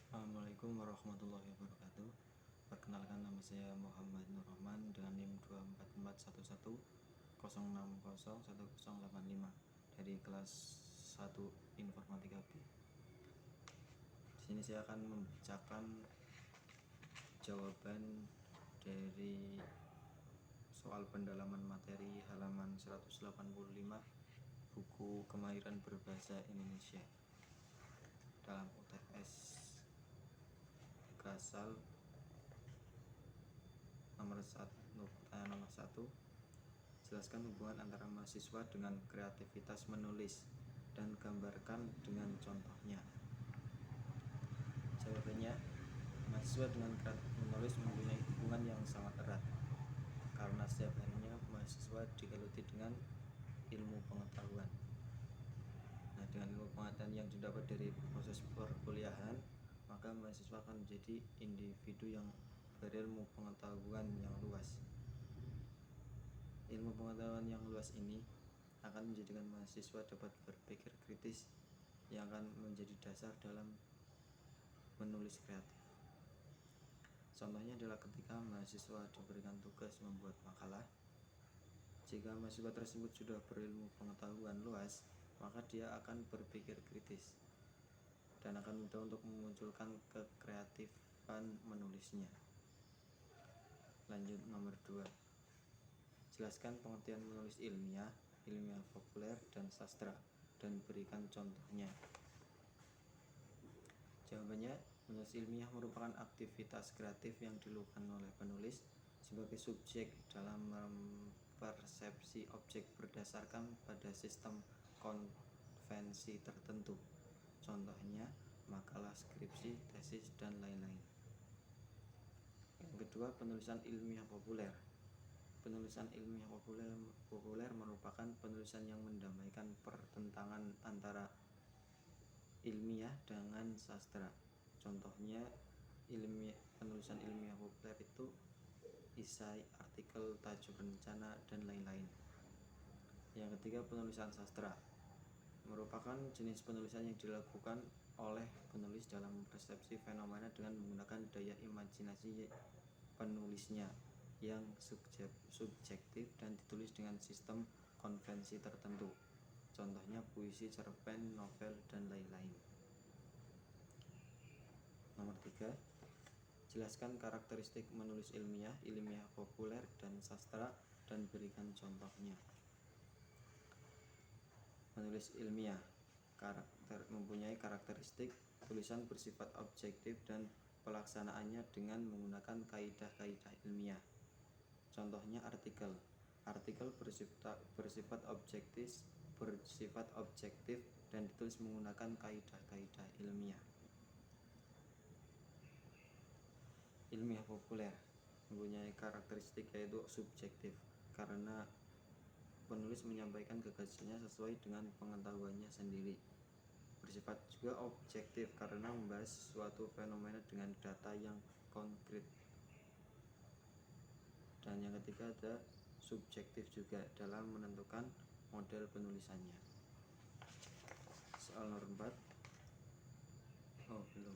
Assalamualaikum warahmatullahi wabarakatuh. Perkenalkan, nama saya Muhammad Nur Rahman dengan NIM 2441106011085 dari kelas 1 Informatika B. Di sini saya akan membacakan jawaban dari soal pendalaman materi halaman 185 buku Kemahiran Berbahasa Indonesia dalam UTS Gasal nomor 1. Jelaskan hubungan antara mahasiswa dengan kreativitas menulis dan gambarkan dengan contohnya. Jawabannya, mahasiswa dengan kreatif menulis mempunyai hubungan yang sangat erat karena setiap harinya mahasiswa digeluti dengan ilmu pengetahuan. Nah, dengan ilmu pengetahuan yang didapat dari proses perkuliahan, maka mahasiswa akan menjadi individu yang berilmu pengetahuan yang luas. Ilmu pengetahuan yang luas ini akan menjadikan mahasiswa dapat berpikir kritis yang akan menjadi dasar dalam menulis kreatif. Contohnya adalah ketika mahasiswa diberikan tugas membuat makalah. Jika mahasiswa tersebut sudah berilmu pengetahuan luas, maka dia akan berpikir kritis dan akan mudah untuk memunculkan kekreatifan menulisnya. Lanjut, nomor 2. Jelaskan pengertian menulis ilmiah, ilmiah populer, dan sastra, dan berikan contohnya. Jawabannya, menulis ilmiah merupakan aktivitas kreatif yang dilakukan oleh penulis sebagai subjek dalam mempersepsi objek berdasarkan pada sistem konvensi tertentu. Contohnya, makalah, skripsi, tesis, dan lain-lain. Yang kedua, penulisan ilmiah populer. Penulisan ilmiah populer merupakan penulisan yang mendamaikan pertentangan antara ilmiah dengan sastra. Contohnya, penulisan ilmiah populer itu esai, artikel, tajuk rencana, dan lain-lain. Yang ketiga, penulisan sastra merupakan jenis penulisan yang dilakukan oleh penulis dalam mempersepsi fenomena dengan menggunakan daya imajinasi penulisnya yang subjektif dan ditulis dengan sistem konvensi tertentu. Contohnya puisi, cerpen, novel, dan lain-lain. Nomor 3. Jelaskan karakteristik menulis ilmiah, ilmiah populer, dan sastra, dan berikan contohnya. Menulis ilmiah mempunyai karakteristik tulisan bersifat objektif dan pelaksanaannya dengan menggunakan kaidah-kaidah ilmiah. Contohnya artikel. Artikel bersifat objektif dan ditulis menggunakan kaidah-kaidah ilmiah. Ilmiah populer mempunyai karakteristik yaitu subjektif karena penulis menyampaikan gagasannya sesuai dengan pengetahuannya sendiri. Bersifat juga objektif karena membahas suatu fenomena dengan data yang konkret. Dan yang ketiga ada subjektif juga dalam menentukan model penulisannya. Soal nomor 4. Belum.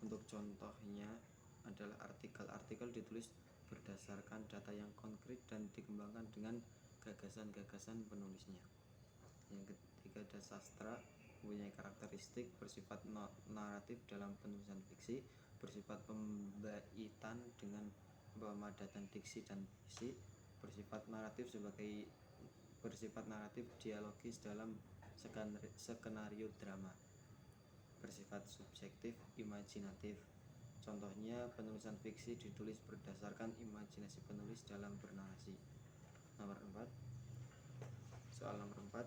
Untuk contohnya adalah artikel. Artikel ditulis berdasarkan data yang konkret dan dikembangkan dengan gagasan-gagasan penulisnya. Yang ketiga ada sastra, mempunyai karakteristik bersifat naratif dalam penulisan fiksi, bersifat pembaitan dengan pemadatan diksi dan puisi, bersifat naratif dialogis dalam skenario drama, bersifat subjektif, imajinatif. Contohnya, penulisan fiksi ditulis berdasarkan imajinasi penulis dalam bernarasi. Nomor 4. Soal nomor 4.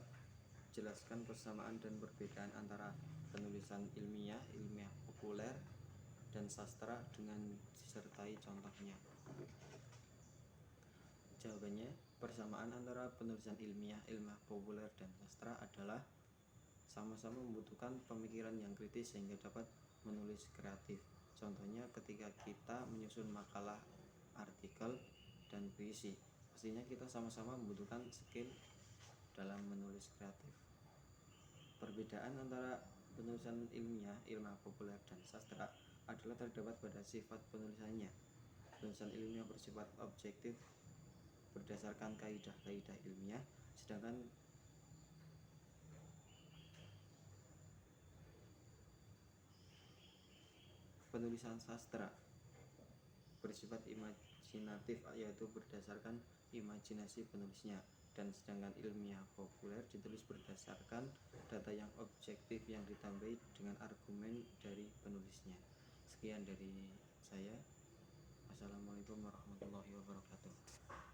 Jelaskan persamaan dan perbedaan antara penulisan ilmiah, ilmiah populer, dan sastra dengan disertai contohnya. Jawabannya, persamaan antara penulisan ilmiah, ilmiah populer, dan sastra adalah sama-sama membutuhkan pemikiran yang kritis sehingga dapat menulis kreatif. Contohnya ketika kita menyusun makalah, artikel, dan puisi, pastinya kita sama-sama membutuhkan skill dalam menulis kreatif. Perbedaan antara Penulisan ilmiah, ilmiah populer, dan sastra adalah terdapat pada sifat penulisannya. Penulisan ilmiah bersifat objektif berdasarkan kaidah-kaidah ilmiah, sedangkan penulisan sastra bersifat imajinatif, yaitu berdasarkan imajinasi penulisnya, dan sedangkan ilmiah populer ditulis berdasarkan data yang objektif yang ditambahi dengan argumen dari penulisnya. Sekian dari saya. Assalamualaikum warahmatullahi wabarakatuh.